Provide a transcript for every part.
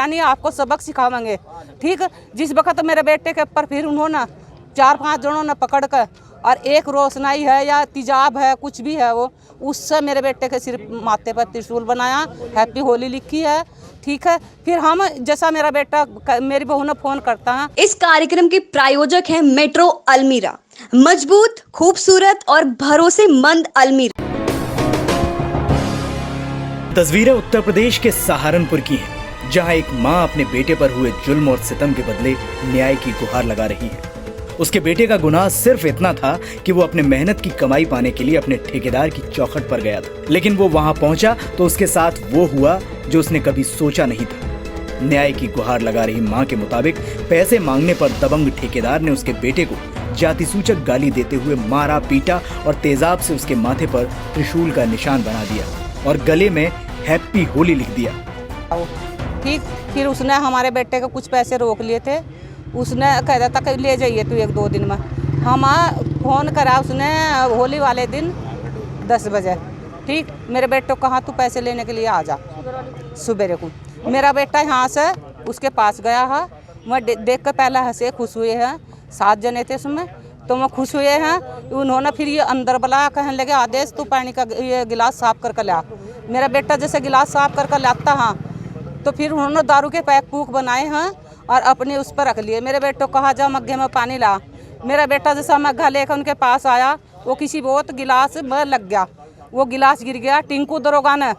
मारा नहीं, आपको सबक सिखावेंगे। ठीक, जिस वक्त मेरे बेटे के ऊपर फिर उन्होंने 4-5 जनों ने पकड़ कर और एक रोशनाई है या तेजाब है कुछ भी है वो, उससे मेरे बेटे के सिर माथे पर त्रिशूल बनाया, हैप्पी होली लिखी है। ठीक है, फिर हम जैसा मेरा बेटा, मेरी बहू ने फोन करता है। इस कार्यक्रम के प्रायोजक हैं मेट्रो अलमीरा, मजबूत, खूबसूरत और भरोसेमंद अलमीरा। तस्वीरें उत्तर प्रदेश के सहारनपुर की हैं, जहां एक मां अपने बेटे पर हुए जुल्म और सितम के बदले न्याय की गुहार लगा रही है। उसके बेटे का गुनाह सिर्फ इतना था कि वो अपने मेहनत की कमाई पाने के लिए अपने ठेकेदार की चौखट पर गया था, लेकिन वो वहां पहुंचा तो उसके साथ वो हुआ जो उसने कभी सोचा नहीं था। न्याय की गुहार लगा रही मां के मुताबिक पैसे मांगने पर दबंग ठेकेदार ने उसके बेटे को जाति सूचक गाली देते हुए मारा, पीटा और तेजाब से उसके माथे पर त्रिशूल का निशान बना दिया और गले में हैप्पी होली लिख दिया। ठीक, फिर उसने हमारे बेटे को कुछ पैसे रोक लिए थे। उसने कह दिया था कि ले जाइए तू 1-2 दिन में। हम फोन करा उसने होली वाले दिन 10 बजे। ठीक, मेरे बेटे को कहा तू पैसे लेने के लिए आ जा सुबह को। मेरा बेटा यहाँ से उसके पास गया है, मैं देख कर पहले हंसे, खुश हुए हैं। 7 जने थे उसमें, तो मैं खुश हुए हैं। उन्होंने फिर ये अंदर बुलाया, कहने लगे आदेश तू पानी का ये गिलास साफ करके ला। मेरा बेटा जैसे गिलास साफ करके लाता हाँ, तो फिर उन्होंने दारू के पैक पूक बनाए हैं और अपने उस पर रख लिए। मेरे बेटे को कहा जा मग्गे में पानी ला। मेरा बेटा जैसा मग्घा लेकर उनके पास आया, वो किसी बहुत गिलास में लग गया, वो गिलास गिर गया। टिंकू दरोगा ने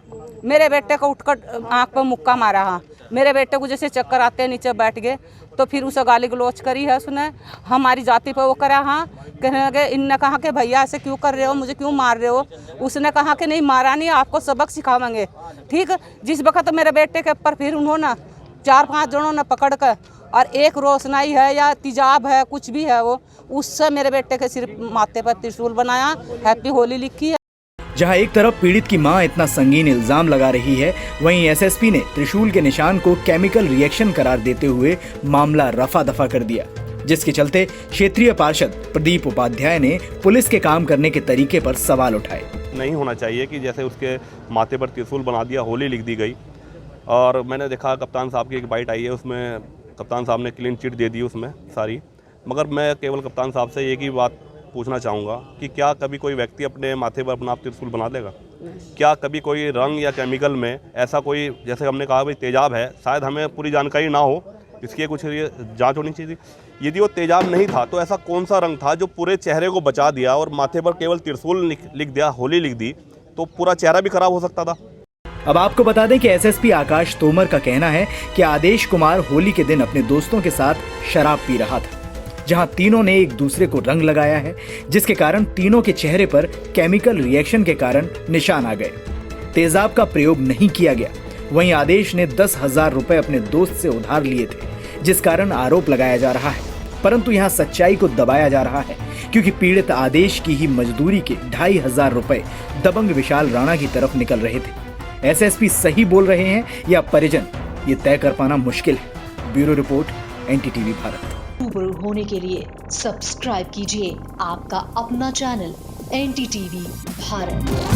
मेरे बेटे को उठकर आँख पर मुक्का मारा। हाँ, मेरे बेटे को जैसे चक्कर आते नीचे बैठ गए, तो फिर उसे गाली गलौच करी है उसने, हमारी जाति पर वो करा। हाँ, कहने लगे, इनने कहा कि भैया ऐसे क्यों कर रहे हो, मुझे क्यों मार रहे हो। उसने कहा कि नहीं मारा नहीं, आपको सबक सिखावेंगे। ठीक, जिस वक्त मेरे बेटे के ऊपर फिर उन्होंने 4-5 जनों ने पकड़ कर और एक रोशनाई है या तेजाब है कुछ भी है वो, उससे मेरे बेटे के सिर माथे पर त्रिशूल बनाया, हैप्पी होली लिखी है। जहां एक तरफ पीड़ित की मां इतना संगीन इल्जाम लगा रही है, वहीं एसएसपी ने त्रिशूल के निशान को केमिकल रिएक्शन करार देते हुए मामला रफा दफा कर दिया, जिसके चलते क्षेत्रीय पार्षद प्रदीप उपाध्याय ने पुलिस के काम करने के तरीके पर सवाल उठाए। नहीं होना चाहिए कि जैसे उसके माथे पर त्रिशूल बना दिया, होली लिख दी गई। और मैंने देखा कप्तान साहब की एक बाइट आई है, उसमें कप्तान साहब ने क्लीन चिट दे दी उसमें सारी। मगर मैं केवल कप्तान साहब से एक ही बात पूछना चाहूँगा कि क्या कभी कोई व्यक्ति अपने माथे पर अपना त्रिशूल बना देगा? क्या कभी कोई रंग या केमिकल में ऐसा कोई, जैसे हमने कहा भाई तेजाब है, शायद हमें पूरी जानकारी ना हो, इसकी कुछ जांच होनी चाहिए। यदि वो तेजाब नहीं था तो ऐसा कौन सा रंग था जो पूरे चेहरे को बचा दिया और माथे पर केवल त्रिशूल लिख दिया, होली लिख दी, तो पूरा चेहरा भी खराब हो सकता था। अब आपको बता दें कि एसएसपी आकाश तोमर का कहना है कि आदेश कुमार होली के दिन अपने दोस्तों के साथ शराब पी रहा था, जहां तीनों ने एक दूसरे को रंग लगाया है, जिसके कारण तीनों के चेहरे पर केमिकल रिएक्शन के कारण निशान आ गए। तेजाब का प्रयोग नहीं किया गया। वहीं आदेश ने 10,000 रुपए अपने दोस्त से उधार लिए थे, जिस कारण आरोप लगाया जा रहा है। परंतु यहाँ सच्चाई को दबाया जा रहा है, क्योंकि पीड़ित आदेश की ही मजदूरी के 2,500 रुपए दबंग विशाल राणा की तरफ निकल रहे थे। एसएसपी सही बोल रहे हैं या परिजन, ये तय कर पाना मुश्किल है। Bureau report, NTTV Bharat. रूबरू होने के लिए सब्सक्राइब कीजिए आपका अपना चैनल एनटीटीवी भारत।